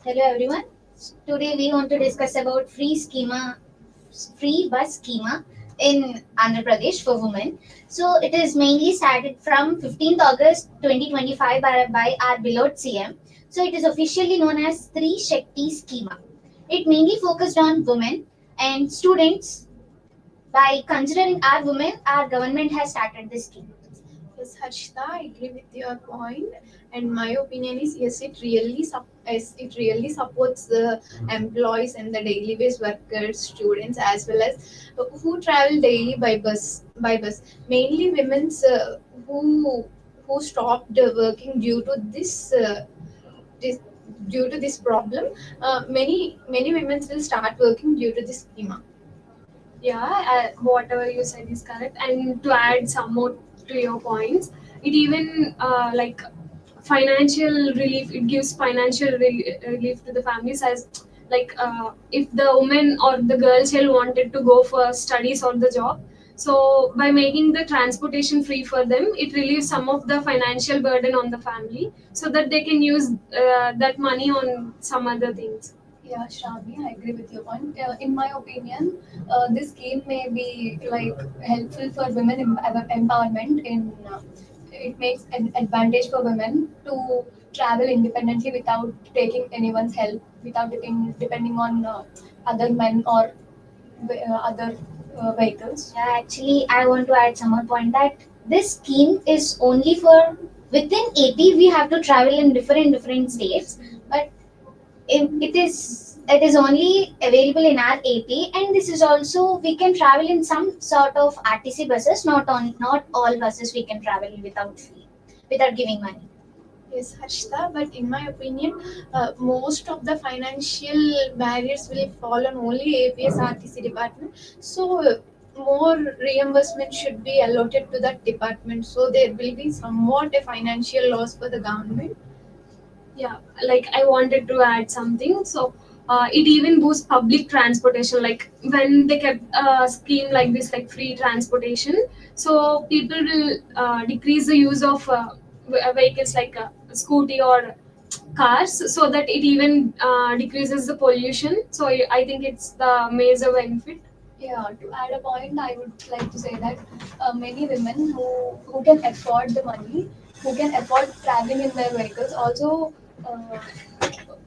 Hello everyone. Today we want to discuss about free bus schema in Andhra Pradesh for women. So it is mainly started from 15th August 2025 by our beloved CM. So it is officially known as Three Shakti schema. It mainly focused on women and students. By considering our women, our government has started this scheme. Yes, Harshita, I agree with your point. And my opinion is yes, it really supports the employees and the daily wage workers, students, as well as who travel daily by bus. Mainly women's who stopped working this due to this problem. Many women will start working due to this schema. Yeah, whatever you said is correct. And to add some more to your points, it even financial relief. It gives relief to the families as if the woman or the girl child wanted to go for studies or the job. So by making the transportation free for them, it relieves some of the financial burden on the family, so that they can use that money on some other things. Yeah, Shravani, I agree with your point. In my opinion, this scheme may be like helpful for women empowerment. It makes an advantage for women to travel independently without taking anyone's help, without depending on other men or other vehicles. Yeah, actually, I want to add some more point that this scheme is only for within AP. We have to travel in different states, but it is only available in our AP, and this is also we can travel in some sort of RTC buses. Not all buses we can travel without fee, without giving money. Yes, Harshita, but in my opinion, most of the financial barriers will fall on only APS RTC department. So, more reimbursement should be allotted to that department. So, there will be somewhat a financial loss for the government. Yeah, like I wanted to add something. So it even boosts public transportation, like when they kept a scheme like this, like free transportation, so people will decrease the use of vehicles like scooty or cars, so that it even decreases the pollution. So I think it's the major benefit. Yeah, to add a point, I would like to say that many women who can afford the money, who can afford traveling in their vehicles, uh,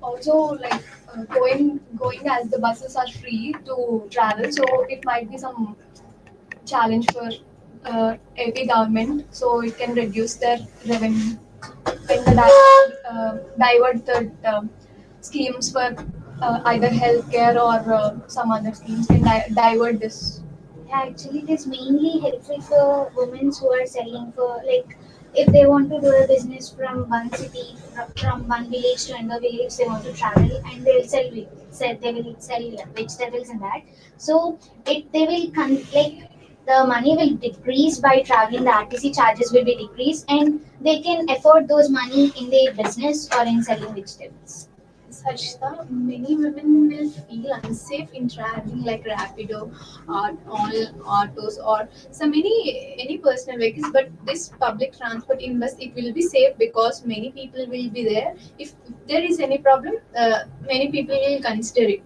also like going as the buses are free to travel. So it might be some challenge for AP government, so it can reduce their revenue when divert the schemes for either healthcare or some other schemes can divert this. Yeah, actually, it is mainly helpful for women who are selling for like if they want to do a business from one city, from one village to another village, they want to travel and they will they will sell vegetables and that. So it they will like the money will decrease by traveling. The RTC charges will be decreased, and they can afford those money in their business or in selling vegetables. Sarshita, many women will feel unsafe in traveling like Rapido or all autos or some any personal vehicles. But this public transport in bus, it will be safe because many people will be there. If there is any problem, many people will consider it.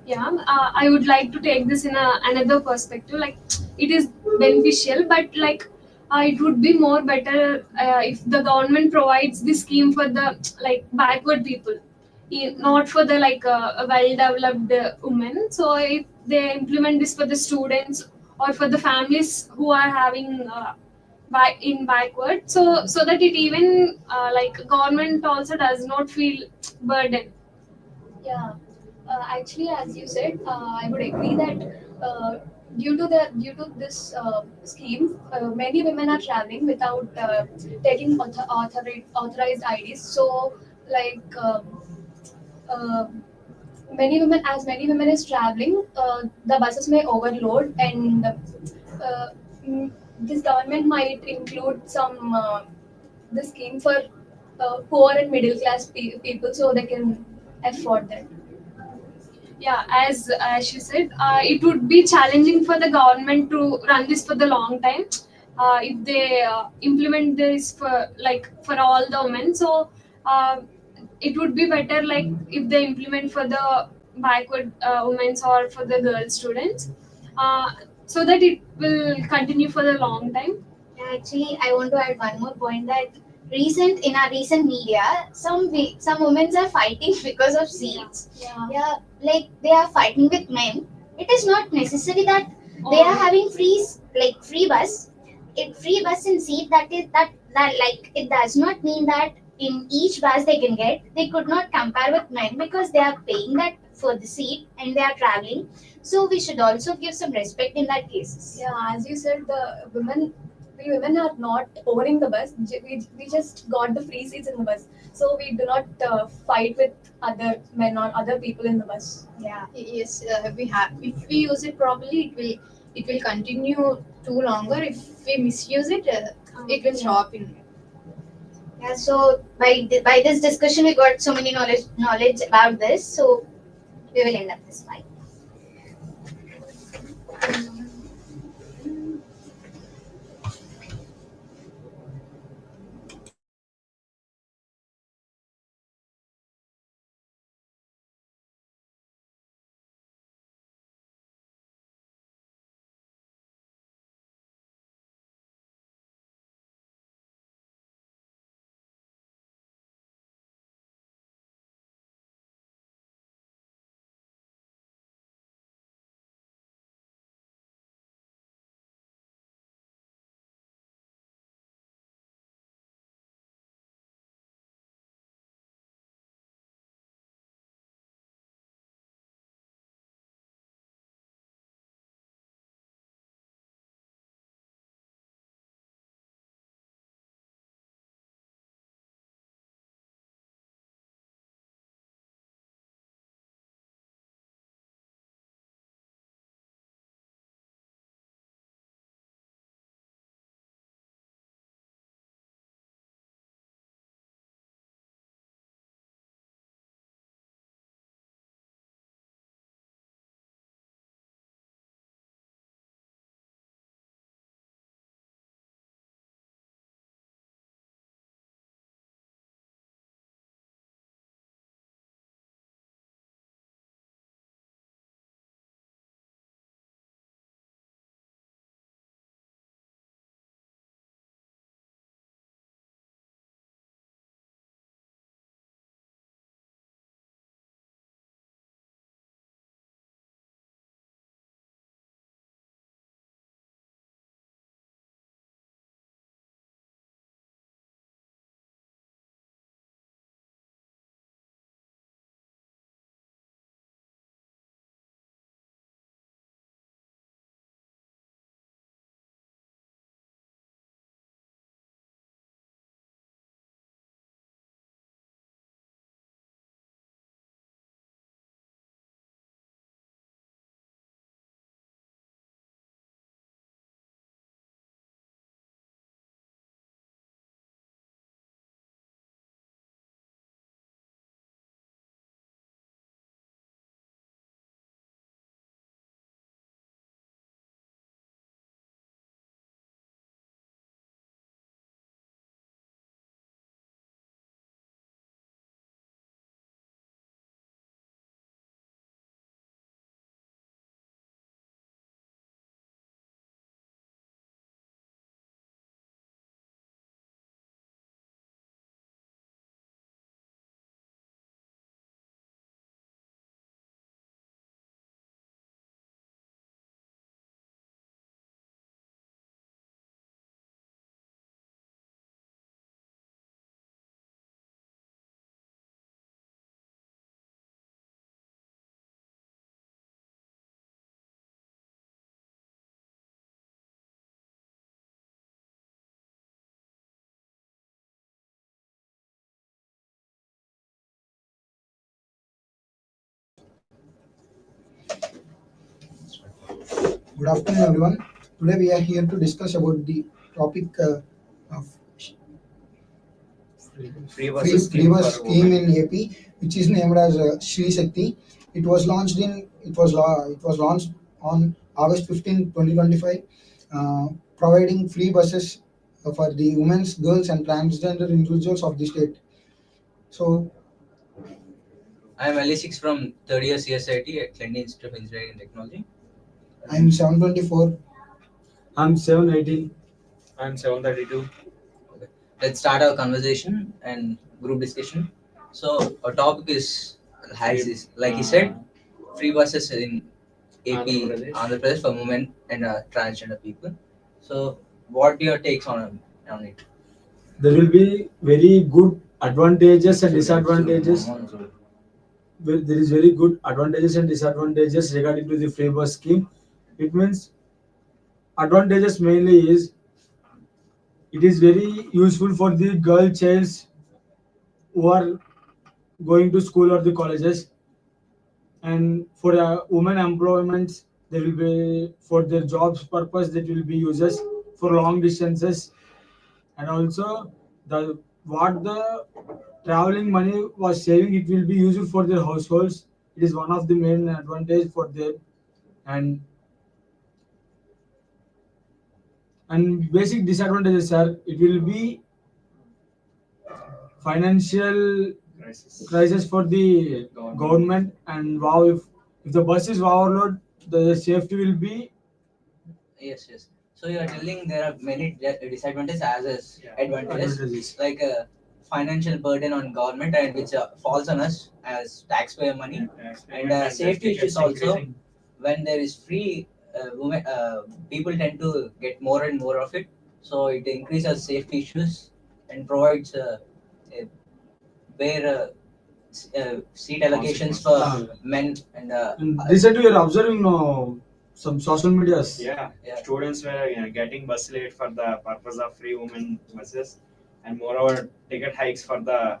Yeah, I would like to take this in another perspective. Like, it is beneficial, but it would be more better if the government provides this scheme for the like backward people, not for the well developed women. So if they implement this for the students or for the families who are having in backward, so that it even government also does not feel burden. Yeah, actually, as you said, I would agree that due to this scheme, many women are traveling without taking authorized IDs. So, like uh, many women is traveling, the buses may overload, and this government might include some the scheme for poor and middle class people so they can afford that. Yeah, as you said, it would be challenging for the government to run this for the long time if they implement this for for all the women. So uh, it would be better like if they implement for the backward women or for the girl students, uh, so that it will continue for the long time. Yeah, actually, I want to add one more point that in our recent media, some women are fighting because of seats. Yeah. Yeah, like they are fighting with men. It is not necessary that they are having free bus. It free bus and seat, that like it does not mean that in each bus they can get. They could not compare with men because they are paying that for the seat and they are traveling. So we should also give some respect in that cases. Yeah, as you said, we women are not owning the bus. We just got the free seats in the bus, so we do not fight with other men or other people in the bus. Yeah. Yes, we have. If we use it properly, it will continue too longer. If we misuse it, it will stop in. Yeah, so by this discussion, we got so many knowledge about this. So we will end up this fight. Good afternoon, everyone. Today we are here to discuss about the topic of free bus scheme in AP, which is named as CH-2. It was launched on August 15, 2025, providing free buses for the women's, girls, and transgender individuals of the state. So I'm LE6 from third year CSIT at Clendy Institute of Engineering and Technology. I'm 724. I'm 718. I'm 732. Okay. Let's start our conversation and group discussion. So our topic is like he said, free buses in AP, Andhra Pradesh for women and transgender people. So what are your takes on it? There will be very good advantages and disadvantages. There is very good advantages and disadvantages regarding to the free bus scheme. It means advantages mainly is it is very useful for the girl childs who are going to school or the colleges, and for women employments there will be for their jobs purpose that will be uses for long distances, and also the what the traveling money was saving it will be useful for their households. It is one of the main advantage for them. And basic disadvantages are it will be financial crisis for the government, and wow, if the bus is overload the safety will be. Yes, yes. So you are telling there are many disadvantages as advantages, Advantages. like a financial burden on government and which falls on us as taxpayer money, and safety issues also. When there is free, people tend to get more and more of it, so it increases safety issues and provides a bare seat allocations for men and And recently we are observing some social medias. Yeah, Yeah. students were getting bus late for the purpose of free women buses, and moreover ticket hikes for the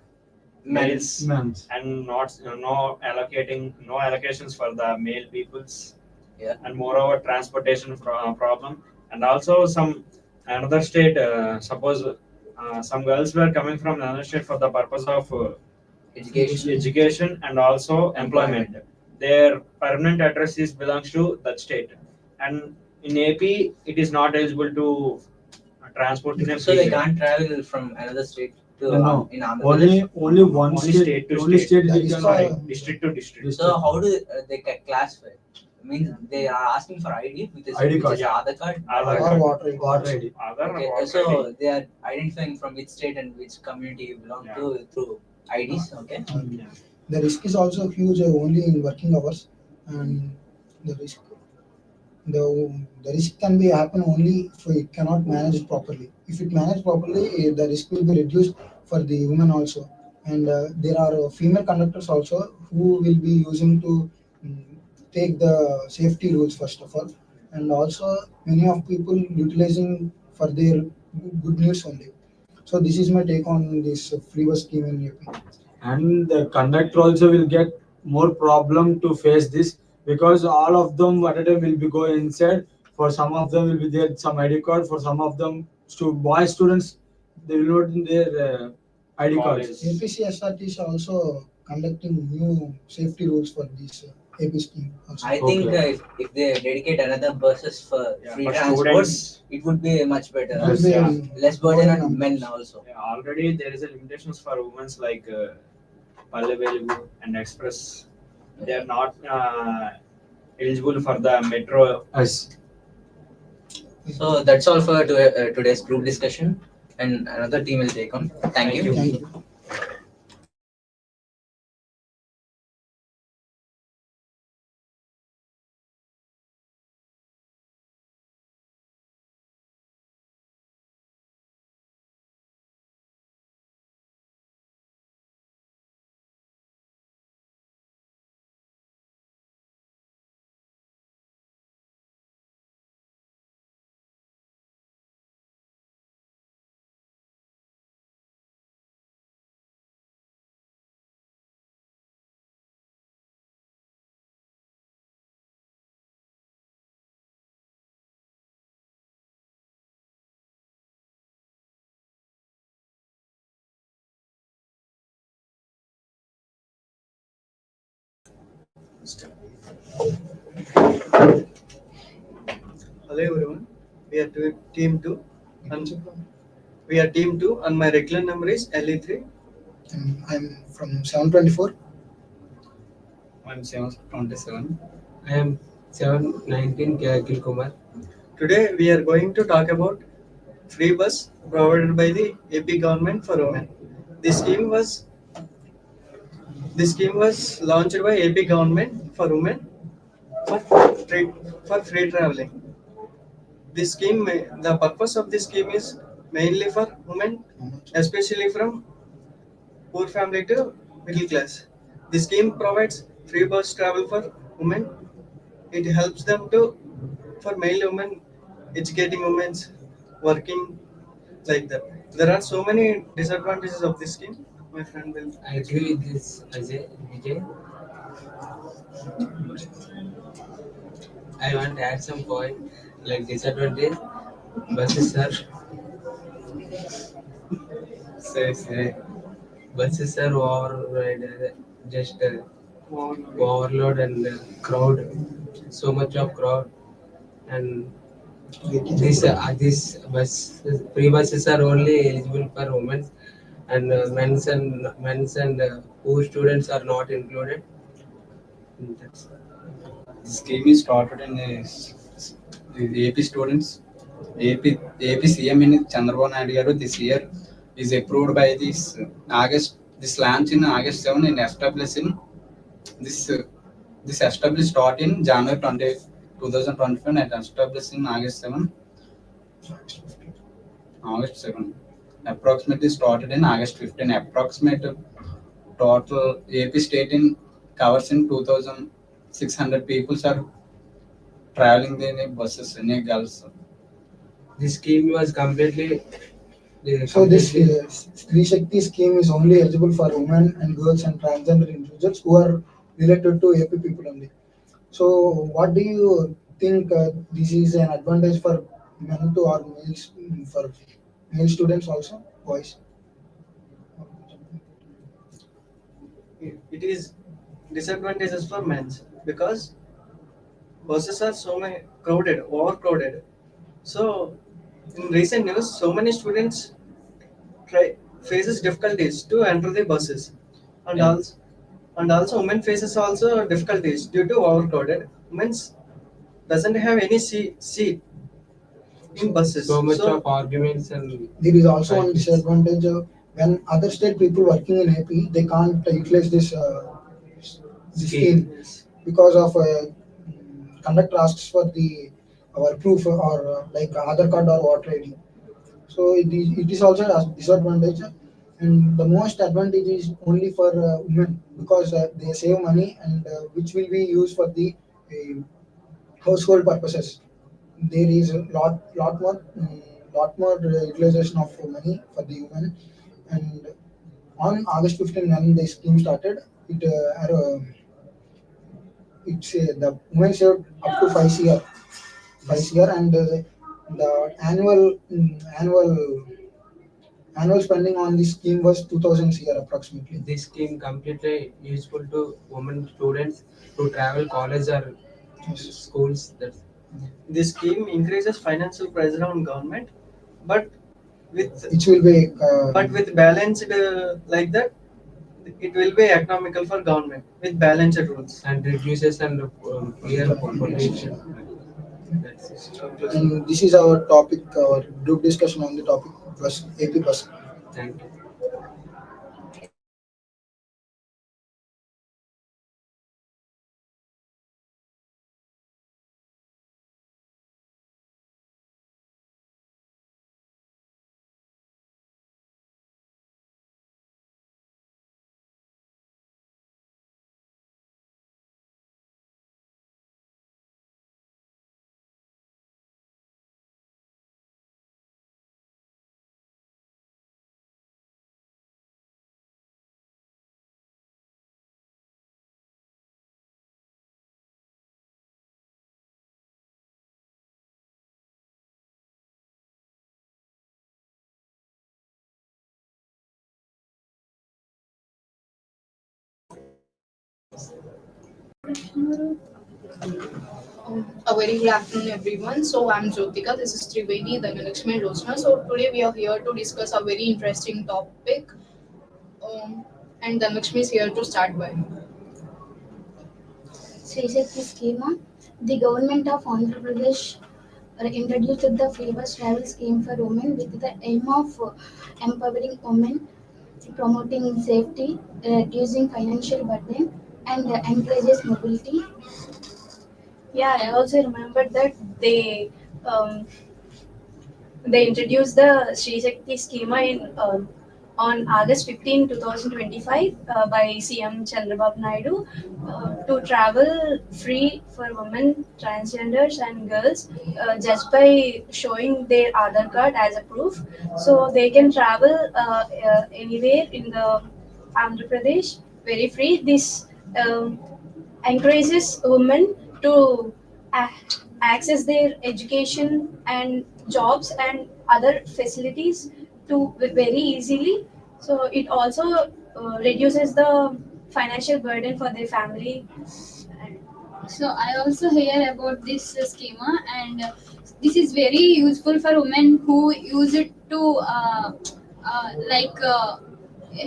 males, Ma'ams. and not no allocations for the male peoples. Yeah. And moreover transportation problem, and also some another state. Suppose some girls were coming from another state for the purpose of education and also employment. Their permanent address is belongs to that state, and in AP it is not eligible to transport in a so they free way. can't travel from another state to No, in Andhra Pradesh. only one Only state, state to only state. state That we is can why- District to district. So how do they classify? Means they are asking for ID, which is ID card. Aadhaar card. Aadhaar Or card. water ID. water ID. Other Okay, water so ID. they are identifying from which state and which community you belong to through IDs. Okay. The risk is also huge only in working hours, and the risk the the risk can be happen only if it cannot manage it properly. If it managed properly, the risk will be reduced for the women also. And there are female conductors also who will be using to mm, take the safety rules first of all, and also many of people utilizing for their good needs only. So this is my take on this free bus scheme in AP. And the conductor also will get more problem to face this, because all of them at a time will be going inside. For some of them will be there some ID card, for some of them boy students they will not in their ID cards. College. APCSRT is also conducting new safety rules for this AP scheme also. I think Okay. if they dedicate another buses for free for transport, students. it would be much better. It will be Yeah. Less burden more on men numbers. also. Yeah, already there is a limitations for women like Palle Velugu and Express. They are not eligible for the metro. Yes. So that's all for today's group discussion, and another team will take on. Thank you. Thank you. Hello everyone, we are team 2 and we are team 2 and my regular number is LE3. I'm from 724. I'm 727. I am 719 K. Akil Kumar. Today we are going to talk about free bus provided by the AP government for women. This scheme was this scheme was launched by AP government for women for free, for free traveling. The purpose of this scheme is mainly for women, especially from poor family to middle class. The scheme provides free bus travel for women. It helps them to for male women, educating women, working like that. There are so many disadvantages of this scheme. My friend will. I agree with this, Ajay, Vijay. I want to add some point like disadvantage. Buses are say buses are overloaded, just overload and crowd, so much of crowd, and this free buses are only eligible for women, and men's and poor students are not included. That's The scheme is started in the AP students. AP CM in Chandrababu Naidu garu this year is approved by this launch in August 7 in established in this this established start in January 2025 and established in August 7 approximately started in August 15 approximate total AP state in covers in 2600 people are traveling in buses in girls. this scheme was completely So this Stree Shakti scheme is only eligible for women and girls and transgender individuals who are related to AP people only. So what do you think this is an advantage for men to or males for male students also boys? It is disadvantages for men because buses are so many crowded, overcrowded. So in recent news, so many students faces difficulties to enter the buses, and Yeah. also women faces also difficulties due to overcrowded. Women's doesn't have any seat in buses. so much of arguments and There is also one fights. disadvantage when other state people working in AP they can't utilize this scheme because of conductor asks for the our proof or like Aadhaar card or voter ID. So it is also a disadvantage, and the most advantage is only for women because they save money and which will be used for the household purposes. There is a lot more utilization of money for the women, and on August 15 when the scheme started, the women saved up to 5 CR, and the annual spending on this scheme was 2000 CR approximately. This scheme completely useful to women students to travel college or schools. That's This scheme increases financial pressure on government, but Which will be with balanced like that, it will be economical for government with balanced rules. and reduces and clear pollution. That's it. and this is our topic, our group discussion on the topic plus AP plus. Thank you. A very good afternoon, everyone. So I'm Jyotika. This is Trivedi, the Lakshmi Rosna. So today we are here to discuss a very interesting topic, and Dhanlakshmi is here to start by. CSIT schema, the government of Andhra Pradesh introduced the free bus travel scheme for women with the aim of empowering women, promoting safety, reducing financial burden, and encourages mobility. Yeah, I also remember that um, they introduced the Sri Shakti schema on August 15, 2025 by CM Chandrababu Naidu to travel free for women, transgenders and girls just by showing their Aadhaar card as a proof. So they can travel anywhere in the Andhra Pradesh very free. This encourages women to access their education and jobs and other facilities to very easily. So it also reduces the financial burden for their family. So I also hear about this schema, and this is very useful for women who use it to like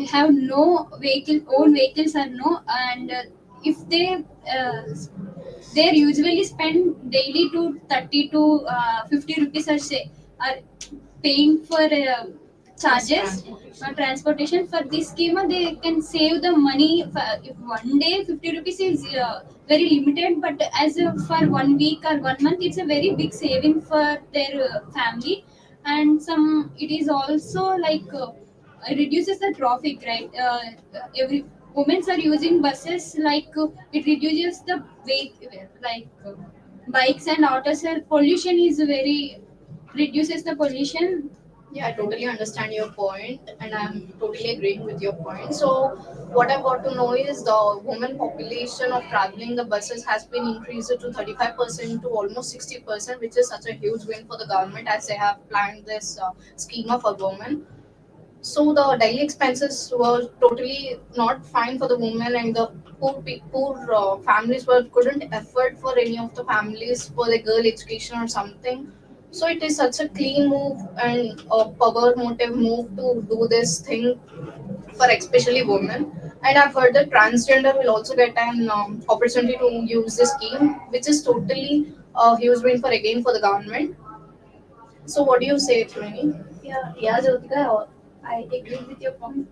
have no vehicle, own vehicles or no, and if they usually spend daily to 30 to 50 rupees or say are paying for charges transportation for this schema. They can save the money for, if one day 50 rupees is very limited, but as for 1 week or 1 month it's a very big saving for their family. And some it is also like reduces the traffic, right? Every women are using buses, like it reduces the weight, like bikes and autos. Pollution is very reduces the pollution. Yeah, I totally understand your point, and I'm totally agreeing with your point. So, what I got to know is the women population of traveling the buses has been increased to 35% to almost 60%, which is such a huge win for the government as they have planned this schema for women. So the daily expenses were totally not fine for the women, and the poor families were couldn't afford for any of the families for the girl education or something. So it is such a clean move and a power motive move to do this thing for especially women. And I've heard that transgender will also get an opportunity to use this scheme, which is totally a huge win for again for the government. So what do you say, Trini? Yeah, Jyotika, I agree with your point.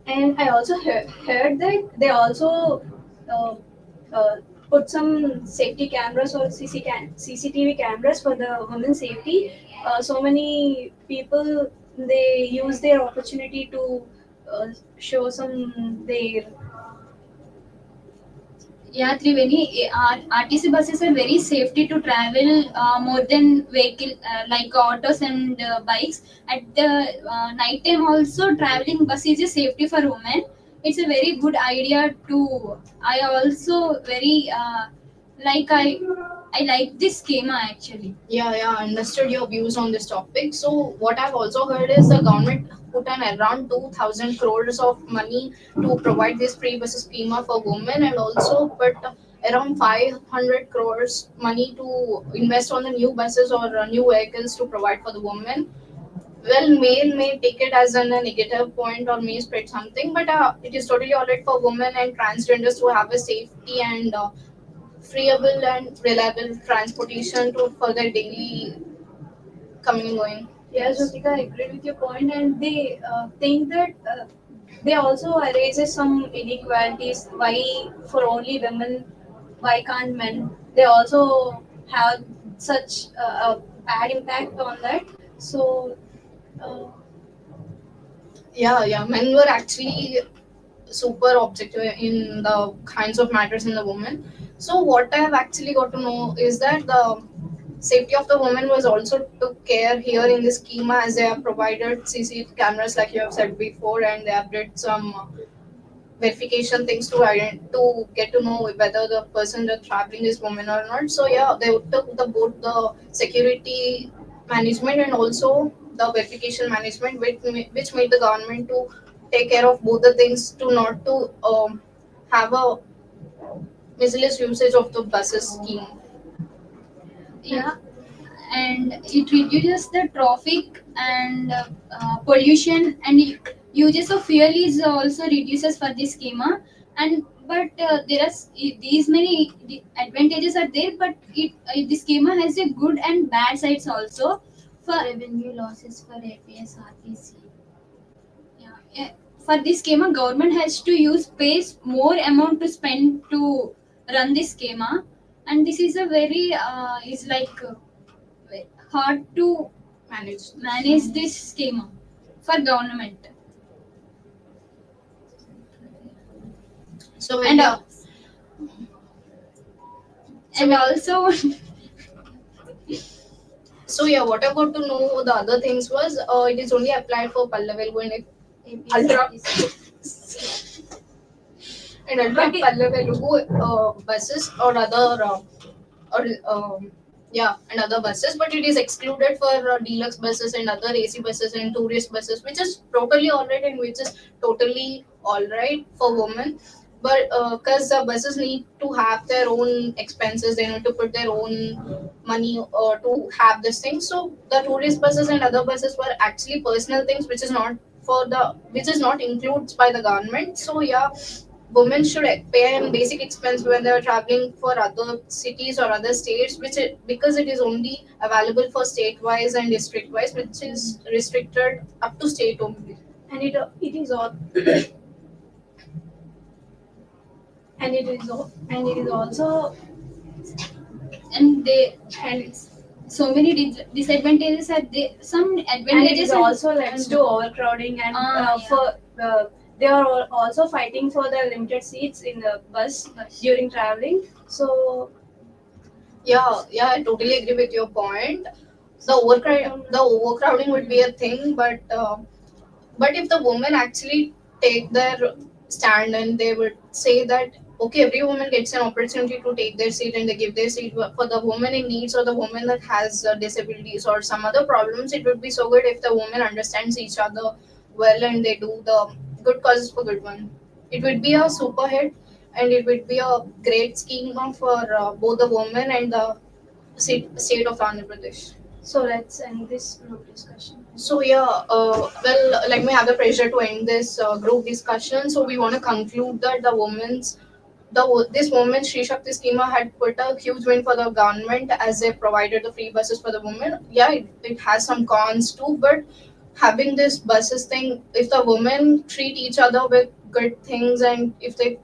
And I also heard that they also uh, uh, put some safety cameras or CCTV cameras for the women's safety. So many people they use their opportunity to show some their. Yeah, Triveni, RTC buses are very safety to travel more than vehicle like autos and bikes. At the night time also, traveling bus is a safety for women. It's a very good idea to. I also very I like this schema actually. Yeah, I understood your views on this topic. So, what I've also heard is the government put an around 2,000 crores of money to provide this free bus schema for women, and also put around 500 crores money to invest on the new buses or new vehicles to provide for the women. Well, male may take it as a negative point or may spread something, but it is totally alright for women and transgenders to have a safety and freeable and reliable transportation to for their daily coming and going. Yes, Jyotika, I agree with your point, and they think that they also raises some inequalities. Why for only women? Why can't men? They also have such a bad impact on that. So, uh, Yeah. Men were actually super objective in the kinds of matters in the woman. So what I have actually got to know is that the safety of the woman was also took care here in the schema, as they have provided CCTV cameras like you have said before, and they have did some verification things to to get to know whether the person that's traveling is woman or not. So yeah, they took the both the security management and also the verification management, which made the government to take care of both the things to not to have a miscellaneous usage of the buses scheme. Yeah, and it reduces the traffic and pollution, and uses of fuel is also reduces for this schema. And but there are these many advantages are there, but the schema has a good and bad sides also. For Revenue losses for APS. yeah, for this schema, government has to use pays more amount to spend to run this schema, and this is a very is like hard to manage this schema for government. So And yeah. and also So yeah, what I got to know the other things was it is only applied for Pallavel and ultra and ultra Pallavelugu buses or other or yeah, and other buses, but it is excluded for deluxe buses and other AC buses and tourist buses, which is totally alright and which is totally alright for women. But because the buses need to have their own expenses, they need to put their own money to have this thing. So the tourist buses and other buses were actually personal things, which is not which is not included by the government. So yeah, women should pay an basic expense when they are traveling for other cities or other states, because it is only available for state wise and district wise, which is restricted up to state only. And it is all and it is also and they and so many disadvantages are there. Some and it advantages is also leads to overcrowding and they are also fighting for the limited seats in the bus during traveling. So Yeah, I totally agree with your point. The overcrowding would be a thing, but if the women actually take their stand and they would say that okay, every woman gets an opportunity to take their seat and they give their seat for the woman in needs or the woman that has disabilities or some other problems, it would be so good if the women understands each other well and they do the good causes for good one. It would be a super hit and it would be a great scheme for both the women and the state of Andhra Pradesh. so let's end this group discussion. So yeah, well, let me have the pleasure to end this group discussion. So we want to conclude that this women's Shri Shakti schema had put a huge win for the government as they provided the free buses for the women. Yeah, it has some cons too, but having this buses thing, if the women treat each other with good things and if they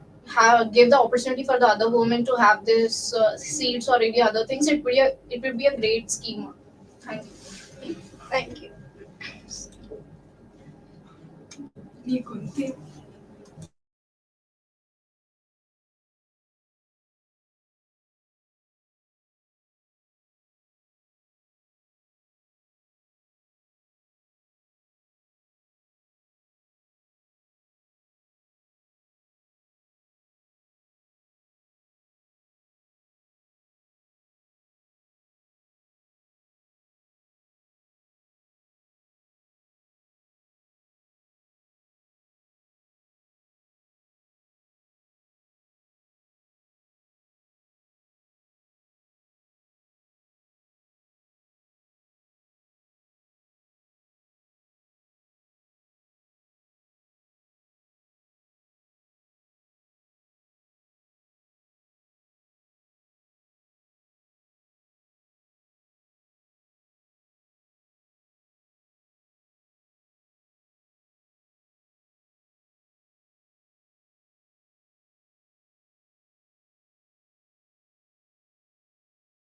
give the opportunity for the other women to have this seats or any other things, it would be a great schema. Thank you. Thank you.